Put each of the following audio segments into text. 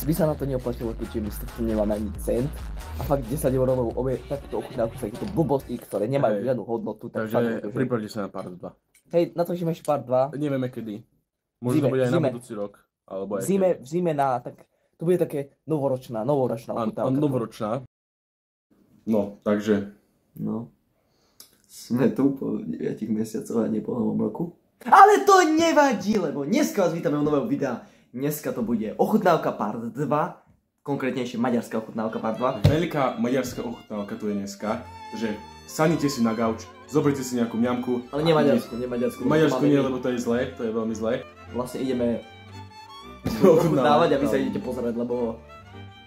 by sa na to neoplatilo, keďže my s tým nemáme ani cent. A fakt 10 eurovou takúto ochutnávku sa takéto blbosti, ktoré nemajú žiadnu hodnotu. Takže pripravte sa na part 2. Hej, natočíme ešte part 2. Nevieme kedy. Možno to bude aj na budúci rok. Alebo aj v zime tak to bude také novoročná ochutnávka. Novoročná. No, takže. No. Sme tu po 9 mesiacoch a nie po novom roku. Ale to nevadí, lebo dneska vás vítame u nového videa. Dneska to bude ochutnávka part 2. Konkrétnejšie maďarská ochutnávka part 2. Veľká maďarská ochutnávka tu je dneska. Takže sadnite si na gauč, zobrite si nejakú mňamku. Ale nie maďarsku. Maďarsku nie, lebo to je zlé, to je veľmi zlé. Vlastne ideme ochutnávať a vy sa idete pozerať, lebo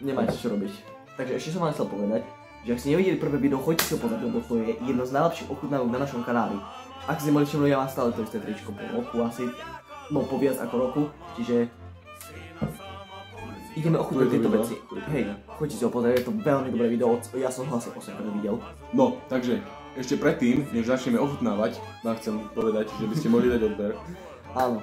nemáte čo robiť. Takže ešte som vám chcel povedať, že ak ste nevideli prvé video, choďte si ho pozrieť, lebo to je jedno z najlepších ochutnávok na našom kanáli. Ak ste mohli všimnúť, ja mám stále to isté tričko po roku asi, no po viac ako roku, čiže ideme ochutnať tieto veci. Hej, choďte si ho pozrieť, je to veľmi dobré video, ja som ho asi 8 videl. No, takže ešte predtým, než začneme ochutnávať, vám chcem povedať, že by ste mohli dať odber. Áno.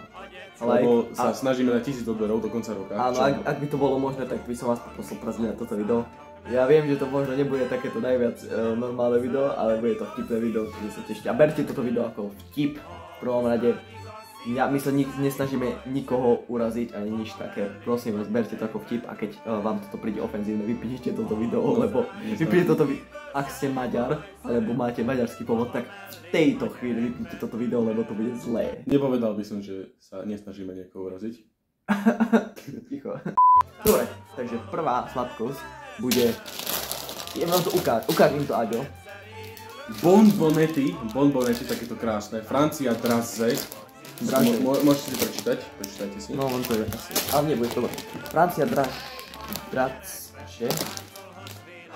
Lebo sa snažíme na 1000 odberov do konca roka. Áno, ak by to bolo možné, tak by som vás poprosil prezliať toto video. Ja viem, že to možno nebude takéto najviac normálne video, ale bude to vtipné video, čiže sa tešte. A berte toto video ako vtip v prvom rade. My sa nesnažíme nikoho uraziť ani nič také. Prosím vás, berte to ako vtip a keď vám toto príde ofenzívne, vypnite toto video, lebo vypnite toto video. Ak ste Maďar, alebo máte maďarský pôvod, tak v tejto chvíli vypnite toto video, lebo to bude zlé. Nepovedal by som, že sa nesnažíme niekoho uraziť. Ticho. Dobre, takže prvá sladkosť bude... Ja vám to ukáž im to, Aďo. Bonbonety, takéto krásne. Francia Draze. Môžete si prečítajte si. No, on to je asi. Ale nebude to. Francia Draze.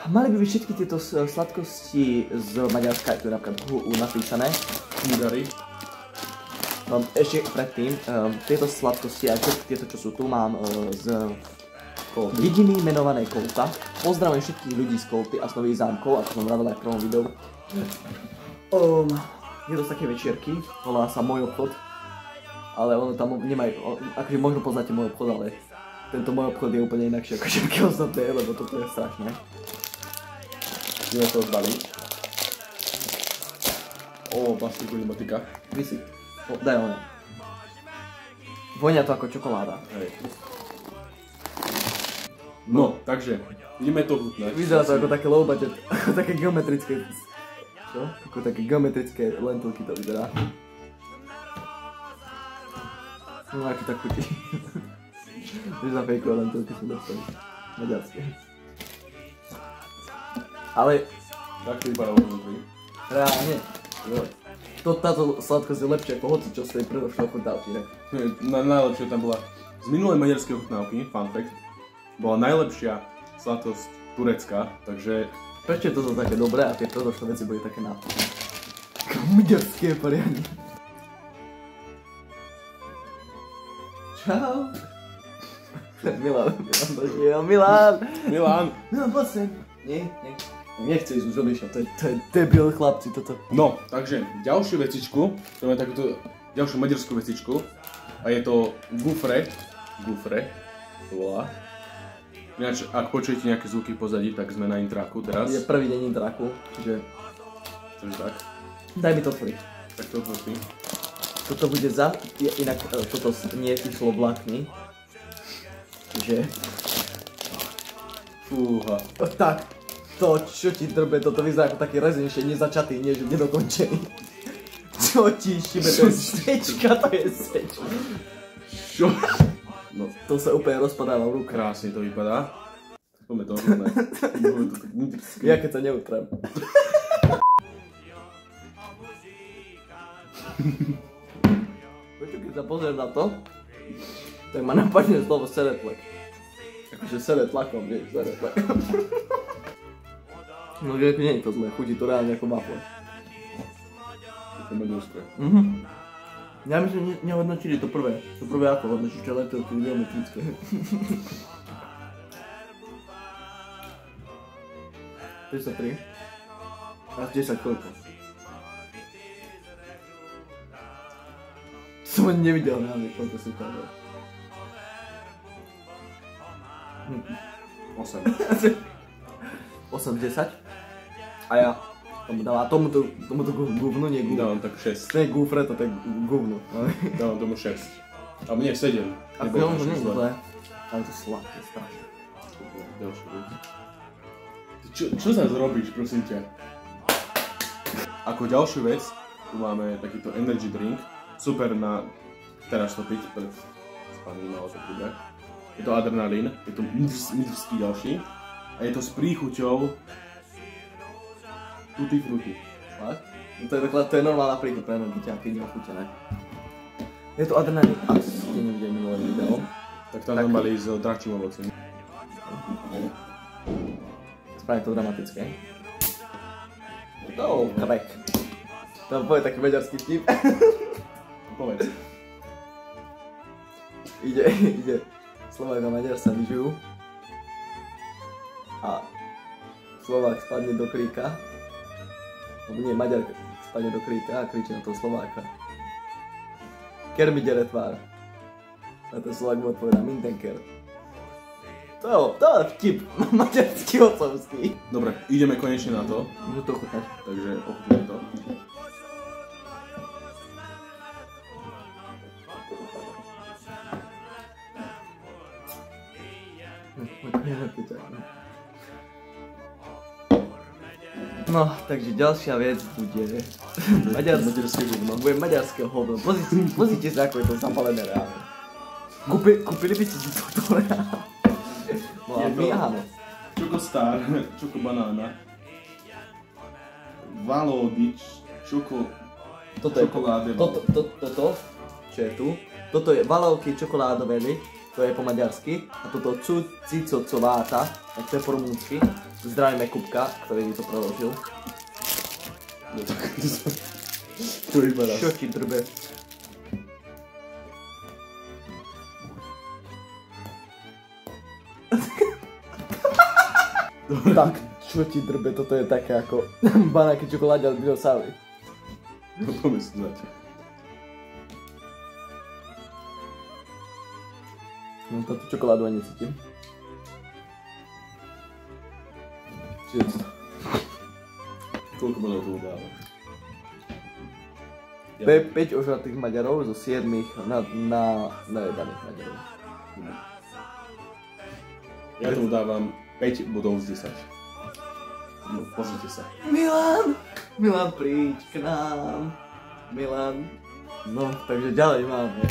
Mali by byť všetky tieto sladkosti z Maďarska, tu je napríklad napísané. Hungary. Ešte predtým, tieto sladkosti a všetky tieto, čo sú tu, mám z dediny menovanej Kolta. Pozdravujem všetkých ľudí z Kolty a z Nových Zámkov, ako som vravil aj v prvom videu. Je to z také večierky, volá sa Môj obchod. Ale ono tam nemajú, akože možno poznáte Môj obchod, ale tento Môj obchod je úplne inakšie ako všetky ostatné, lebo toto je strašné. Ideme to odbaliť. Plastiková motika. Vysi. Daj ono. Vonia to ako čokoláda. Hej. No, takže, ideme to ochutnať. Vyzerá to ako také low budget, ako také geometrické... Čo? Ako také geometrické lentilky to vyzerá. No, aký tak chutí. Víš, na fejkové lentilky sú dostali. Maďarské. Ale... Tak to vypadá vnútri. Reálne. Táto sladkosť je lepšia ako hoci čo z tej predošlej ochutnávky, ne? Najlepšia tam bola z minulej maďarskej ochutnávky, fun fact. Bola najlepšia sladkosť turecká, takže... Prečo je toto také dobré a tie predošlé veci boli také na... maďarské poriadne. Čau. Milan, poď sem. Nie. Nechce ísť už odišiel, to je debil chlapci toto. No, takže ďalšiu vecičku, to je takúto ďalšiu maďarskú vecičku a je to gufre, to volá. Ináč, ak počujete nejaké zvuky pozadí, tak sme na intráku teraz. Je prvý deň intráku, čiže... Takže tak. Daj mi to otvoriť. Tak to otvoriť. Toto bude inak toto nie išlo vlákni. Čiže... Fúha. Tak. To, čo ti drbe, toto vyzerá ako taký rezin, ešte nezačatý, nedokončený. Čo ti šibe, to je svečka, Čo? No, to sa úplne rozpadáva v rukách. Krásne to vypadá. Poďme to. Ja keď sa neutrem. Keď sa pozriem na to, tak ma napadne slovo seretlek. Akože seretlakom, vieš, seretlek. No, že nie je to zlé, chutí to reálne ako wafle. To je maďarské. Ja myslím, že nehodnočili to prvé. To prvé ako hodnočíš, čo lentilky geometrické. To je 3. A 10 koľko? Som ani nevidel reálne, koľko si to dal. 8. 8-10. A ja tomu dávam, tomuto guvnu, nie guvnu. Dávam tak 6. To je gufre, to je guvnu. Dávam tomu 6. A mne 7. A to nie je zlé. Ale to sladké, strašne. Ďalšie vec. Čo sa zrobíš, prosím ťa? Ako ďalšiu vec, tu máme takýto energy drink. Super na teraz to piť pred spaním alebo tak. Je to adrenalín, je to midrský ďalší. A je to s príchuťou Tutti Frutti. Fakt? To je normálna príchuť pre energetiáky, neochutené. Je to adrenalín, asi ste nevideli minulé video. Tak tam nám mali s dračím ovocím. Spravím to dramatické. No, kvek. To bude taký maďarský vtip. Povedz. Ide Slovák a Maďar sa lyžujú. A Slovák spadne do kríka. Alebo nie, Maďar spadne do kríka a kričí na toho Slováka. Ker mi dere tvár. A ten Slovák mu odpovedá, Mindenker. To je vtip, maďarský otcovský. Dobre, ideme konečne na to. Môžu to ochutnať. Takže ochutneme to. No, takže ďalšia vec bude Maďarské hovno. Bude maďarské hovno. Pozrite sa, ako je to zapalené reálne. Kúpili by ste si toto reálne? No a my áno. Choco Star, Choco Banana, Valodič, Čokoláde. Toto, čo je tu? Toto je Valovky čokoládovely, to je po maďarsky. A toto Cicocováta, tak to je po rumúnsky. Zdravíme Kupka, ktorý to preložil. No tak, to iba raz. Čo ti drbe? Tak, čo ti drbe, toto je také ako banáky čokoláde od dinosaury. No poďme si dať. No táto čokoládu ani necítim. Čiže to? Koľko bodov tomu dáva? 5 ožratých Maďarov zo 7 na najebaných Maďarov. Ja tomu dávam 5 bodov z 10. No, pozrite sa. Milan, príď k nám. Milan. No, takže ďalej máme.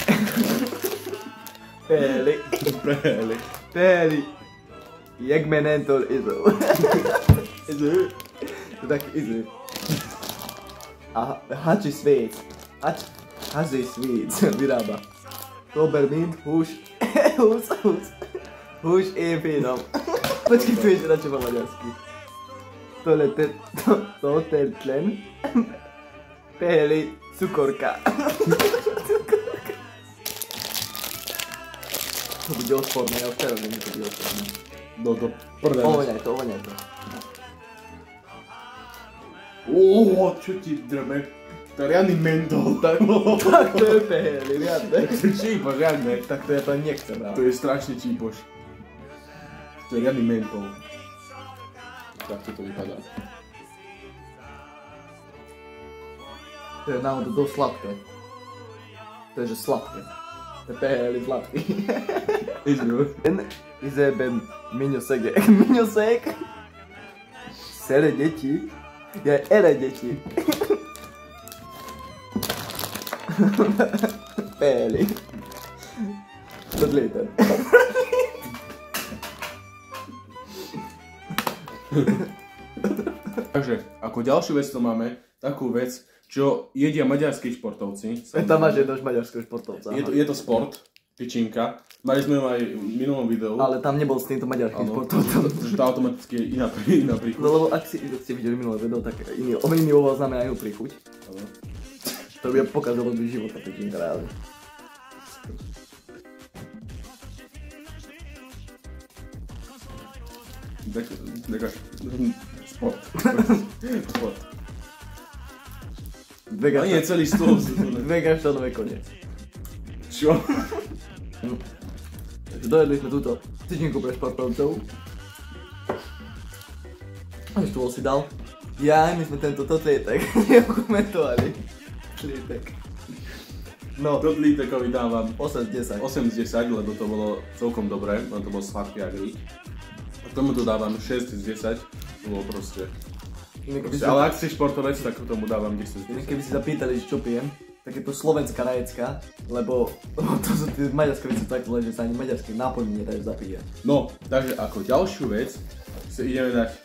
Peli. Jak menentol Izu. Izu. To tak Izu. A Hači Svíc. Hači Svíc vyrába. Dobermint, húš infinom. Počkej, tu ešte radšej po maďarsky. To tlen. Peli cukorka. To bude odporné, ja už teraz viem, že to bude odporné. No to prvé. Ovoňaj to. Čo ti drbe? To je riadny mentol. Tak to je peli, riadne. To je čípoš, riadne. Tak to ja to nechcem, To je strašne čípoš. To je riadny mentol. Tak to vypadá. To je náhodou dosť sladké. To je že sladké. To je peli sladký. Izeben Miňosege. Miňosek? Sere deti. Ja ere deti. Peli. Podlíten. Takže, ako ďalšiu vec to máme, takú vec, čo jedia maďarskí športovci. Tam máš jednož maďarského športovca. Je to sport, tyčinka. Mali sme ju aj v minulom videu. Ale tam nebol s týmto maďarským športovcom. Pretože to automaticky je iná príchuť. No lebo ak ste videli minulé video, tak iný ovoc znamená inú príchuť. To by pokazalo by život na tyčinka reálne. Sport. Vegan. A nie, celý stôl. Vegan štánové koniec. Čo? Takže dojedli sme túto tyčinku pre športovcov. A ešte bol si dal. Ja, my sme tento totlietek nekomentovali. Totlietek. No. Totlítekovi dávam 8 z 10. 8 z 10, lebo to bolo celkom dobré, len to bol sladký jak rýk. A tomu to dávam 6 z 10, to bolo proste. Ale ak si športovec, tak tomu dávam 10 z 10. Keby si zapýtali, čo pijem, tak je to slovenská rajecka, lebo to sú tie maďarské veci tak zle, že sa ani maďarské nápojmy nedajú zapíjať. No, takže ako ďalšiu vec si ideme dať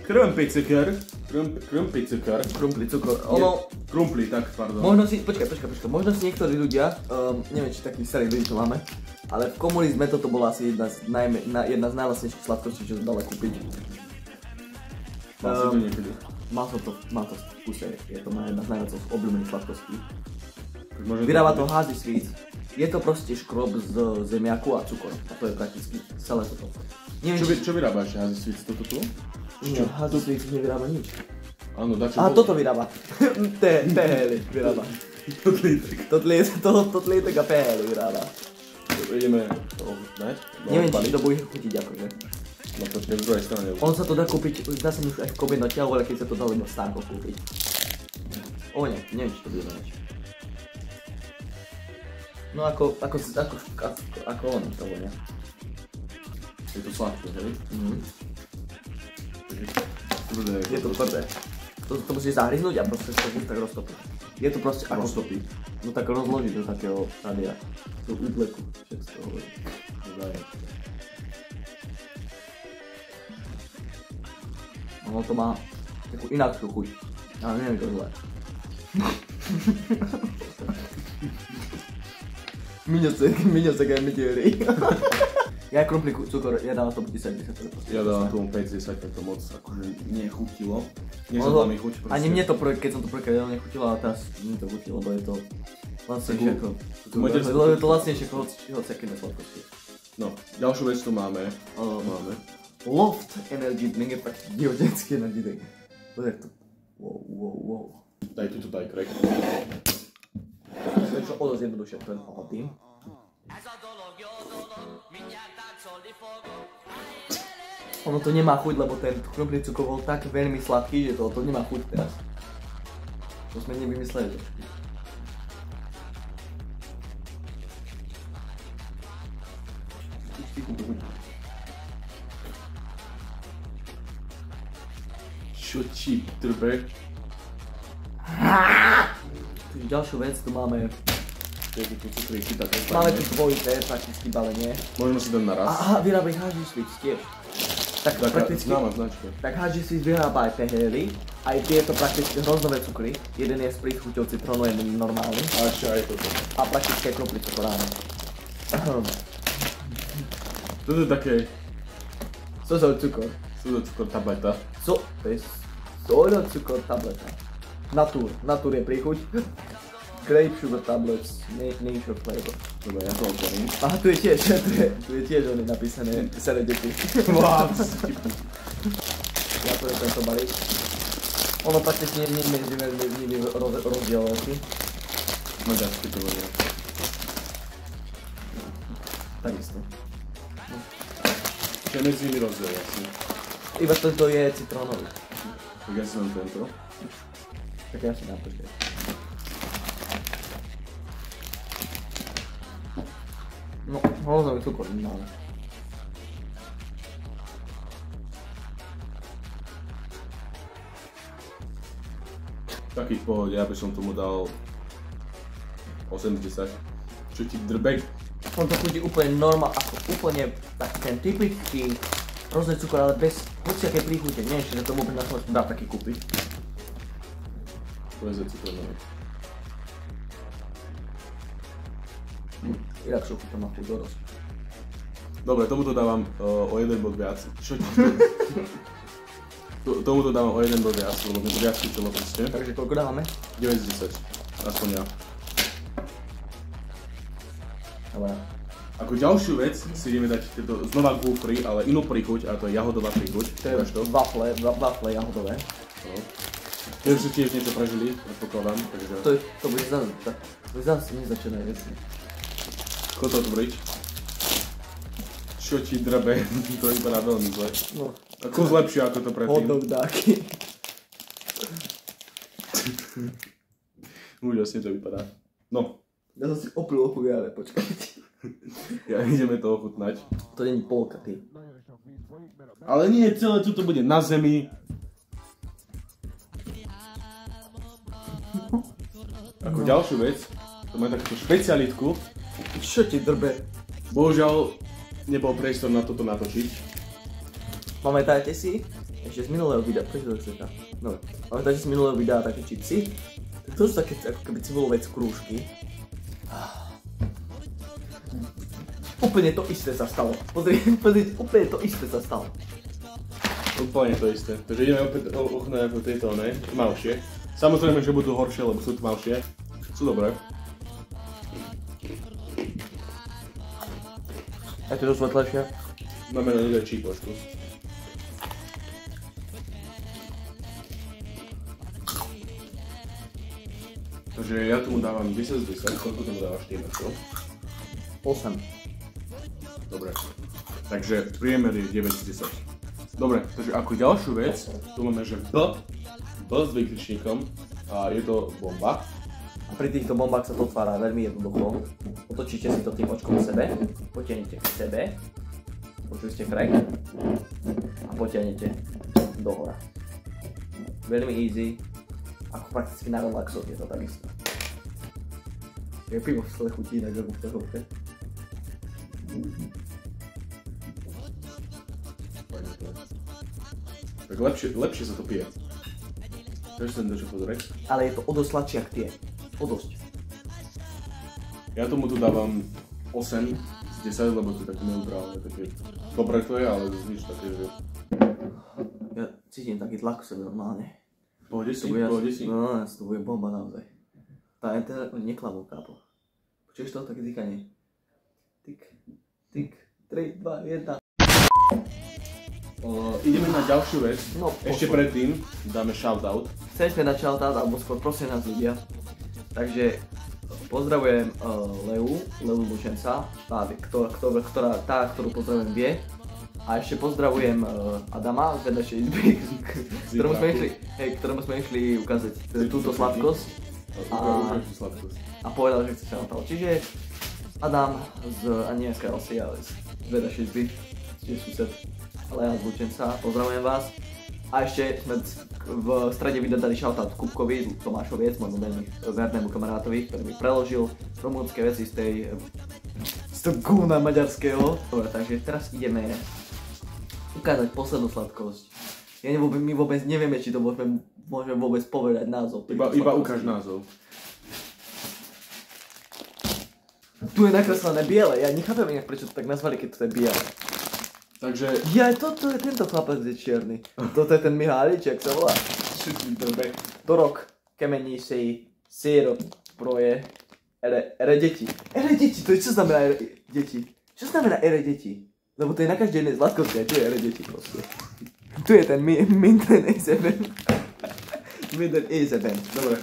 krumpli cukor. Ono... Krumpli, tak, pardon. Možno si, počkaj, možno si niektorí ľudia, neviem či takých starých ľudí to máme, ale v komunizme toto bola asi jedna z najlasnejších sladkostí, čo sa dala kúpiť. Má si to niekedy? Má to v kuse, je to jedna z najviac obľúbených sladkostí. Vyrába to Hazy Sweets. Je to proste škrob z zemiaku a cukor. A to je prakticky celé toto. Čo vyrába ešte Hazy Sweets? Toto tu? Nie, Hazy Sweets nevyrába nič. Áno, dačo... Aha, toto vyrába. Tehely vyrába. Totlítek a tehely vyrába. Ideme to ochutnať. Neviem, či to bude chutiť akože. No počkaj, z druhej strany. On sa to dá kúpiť, dá sa už aj v kobinote, ale keď sa to dalo iba v stánkoch kúpiť. Neviem, či to bude nič. No ako on to vonia. Je to sladké, hej? Je to tvrdé. To musíš zahryznúť a proste sa to tak roztopíš. Je to proste ako roztopí. No tak rozložiť do takého štádia. Do úbleku, všetko z toho hovorí. Ono to má takú inakšiu chuť. Ale neviem to zle. Miňo sa kaj teórii. Ja krumpli cukor, ja dávam tomu 10. Ja dávam tomu 5 z 10, to moc akože nechutilo. Nezadala mi chuť proste. Ani mne to keď som to prvýkrát nechutilo, ale teraz mi to chutilo, lebo je to lacnejšie ako... Lebo je to lacnejšie ako hociaké na sladkosti. No, ďalšiu vec tu máme. Loft Energy Drink je taký divodenský energy drink. Pozor to. Wow. Daj tu daj crack. To je čo o dosť jednoduchšie, to je tým. Ono to nemá chuť, lebo ten krumpli cukor bol tak veľmi sladký, že to nemá chuť teraz. To sme nevymysleli trošku. Čo ti trbe? Ďalšiu vec tu máme. Máme tu dvojité, prakticky balenie. Možno si dám naraz. Aha, vyrábaj Hazy Sweets tiež. Tak prakticky, známa značka. tak Hazy Sweets vyrába aj tehely, aj tieto prakticky hroznové cukry. Jeden je s príchuťou citrónu, jeden normálny. A ešte aj toto. A prakticky aj krumpli cukoráne. Toto je také... Soľ cukor. Cukor tableta. To je soľ cukor tableta. Natur je príchuť. Grape sugar tablets, nature flavor. Dobre, ja to otvorím. Aha, tu je tiež oni napísané sere deti. Wow. Ja to je tento balík. Ono prakticky nie je rozdiel veľký. Maďarsky to volia. Takisto. Čo je medzi nimi rozdiel vlastne? Iba tento je citrónový. Tak ja si mám tento. Tak ja si dám počkať. No, hrozný cukor máme. Taký v pohode, ja by som tomu dal 8 z 10. Čo ti drbek? On to chutí úplne normálne, ako úplne tak ten typický hrozný cukor, ale bez hociakej príchute. Nie, že to vôbec na Slovensku dá taký kúpiť. To je za citrónové. Inakšiu chuť to má chuť dosť. Dobre, tomuto dávam o jeden bod viac. Čo ti tomuto dávam o jeden bod viac, lebo mi to viac chutilo proste. Takže koľko dávame? 9 z 10. Aspoň ja. Dobre. Ako ďalšiu vec si ideme dať znova gúfry, ale inú príchuť, a to je jahodová príchuť. To je wafle jahodové. No. Tiež si tiež niečo prežili, predpokladám, takže... To bude zase nezačené, jasne. Chod to otvoriť. Čo ti drbe, to vypadá veľmi zle. No. Ako lepšie ako to predtým. Hot dog dáky. Úžasne to vypadá. No. Ja som si opil ochuj, ale počkajte. Ja ideme to ochutnať. To není polka, ty. Ale nie, celé tu bude na zemi. Ako ďalšiu vec, to má takúto špecialitku. Čo ti drbe? Bohužiaľ, nebol priestor na toto natočiť. Pamätajte si, ešte z minulého videa, prečo to chcete? No, pamätajte si z minulého videa také čipsy? To sú také ako keby cibulové krúžky. Úplne to isté sa stalo. Pozrite, úplne to isté sa stalo. Úplne to isté. Takže ideme opäť ochutnať ako tieto, ne? Tmavšie. Samozrejme, že budú horšie, lebo sú tmavšie. Sú dobré. A to je svetlejšie? Máme na nich aj čípočku. Takže ja tomu dávam 10 z 10. Koľko tomu dávaš ty, Marko? 8. Dobre. Takže priemer je 9 z 10. Dobre, takže ako ďalšiu vec, tu máme, že B s výkričníkom a je to bomba. A pri týchto bombách sa to otvára veľmi jednoducho. Otočíte si to tým očkom k sebe, potiahnete k sebe, počuli ste crack a potiahnete dohora. Veľmi easy, ako prakticky na relaxoch je to takisto. Je pivo v stole chutí inak ako v tehovke. Tak lepšie sa to pije. Takže som to čo pozrieť. Ale je to o dosť sladšie jak tie. O dosť. Ja tomu tu dávam 8 z 10, lebo to je také neutrálne, také dobre to je, ale nič také, že... Ja cítim taký tlak v sebe normálne. Pohode si. No, to bude bomba naozaj. Tá enter neklamú, kápo. Počuješ to? Také týkanie. Tik, tik, 3, 2, 1. Ideme na ďalšiu vec. No, ešte predtým dáme shoutout. Chceme dať shoutout, alebo skôr prosím nás ľudia. Takže pozdravujem Leu Lučenca, ktorú pozdravujem vie. A ešte pozdravujem Adama z vedľajšej izby, ktorému sme išli ukázať túto sladkosť. A povedal, že chce shoutout. Čiže Adam a nie z KLC, ale z vedľajšej izby, čiže sused. Ale ja z Lučenca, pozdravujem vás. A ešte sme v strede videa dali shoutout Kupkovi, Tomášoviec, môjmu veľmi vernému kamarátovi, ktorý mi preložil rumúnske veci z toho gúna maďarského. Dobre, takže teraz ideme ukázať poslednú sladkosť. My vôbec nevieme, či to môžeme vôbec povedať názov. Iba ukáž názov. Tu je nakreslené biele, ja nechápem inak, prečo to tak nazvali, keď to je biele. Takže... Ja, toto je tento chlapec, je čierny. Toto je ten Mihálič, jak sa volá. Torok, kemení si sírop proje ere deti. Ere deti, to je čo znamená ere deti? Čo znamená ere deti? Lebo to je na každej jednej sladkosti, a tu je ere deti proste. Tu je ten Minden A7. Minden A7. Dobre,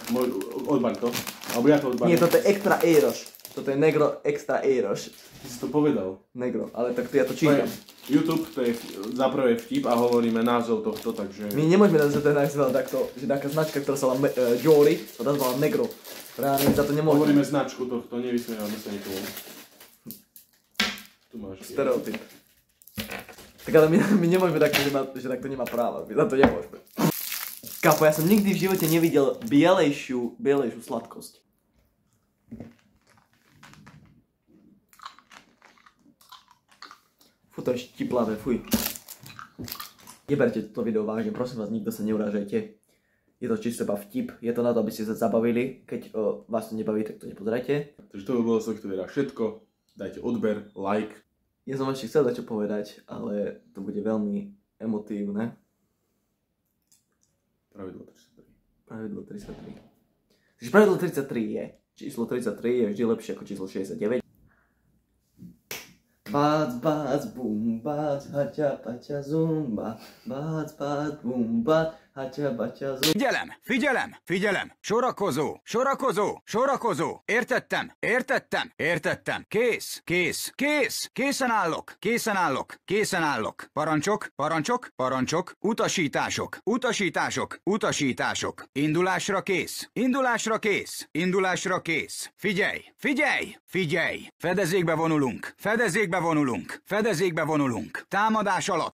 odbaň to. Alebo ja to odbaň. Nie, toto je extra Eiroš. Toto je negro extra Eiroš. Ty si to povedal. Negro, ale tak ja to čítam. YouTube, to je za prvé vtip a hovoríme názov tohto, takže... My nemôžeme dať, že to je nazval takto, že taká značka, ktorá sa volá Jory, to nazvala Negro. Reálne za to nemôžeme. Hovoríme značku tohto, nevysmievame sa nikomu. Tu máš. Stereotyp. Tak ale my nemôžeme takto, že takto nemá práva, my za to nemôžeme. Kápo, ja som nikdy v živote nevidel bielejšiu sladkosť. Fú, to je štiplavé, fuj. Neberte toto video vážne, prosím vás, nikto sa neurážajte. Je to čisto iba vtip, je to na to, aby ste sa zabavili. Keď vás to nebaví, tak to nepozerajte. Takže to by bolo z tohto videa všetko. Dajte odber, like. Ja som ešte chcel niečo povedať, ale to bude veľmi emotívne. Pravidlo 33. Pravidlo 33. Takže pravidlo 33 je, číslo 33 je vždy lepšie ako číslo 69. Bác, bác, bum, bác, haťa, paťa, zumba. Bác, bác, bum, bác, Hatya, batya, Figyelem, figyelem, figyelem! Sorakozó, sorakozó, sorakozó! Értettem, értettem, értettem! Kész, kész, kész! Készen állok, készen állok, készen állok! Parancsok, parancsok, parancsok, utasítások, utasítások, utasítások! Indulásra kész, indulásra kész, indulásra kész! Figyelj, figyelj, figyelj! Fedezékbe vonulunk, fedezékbe vonulunk, fedezékbe vonulunk! Támadás alatt!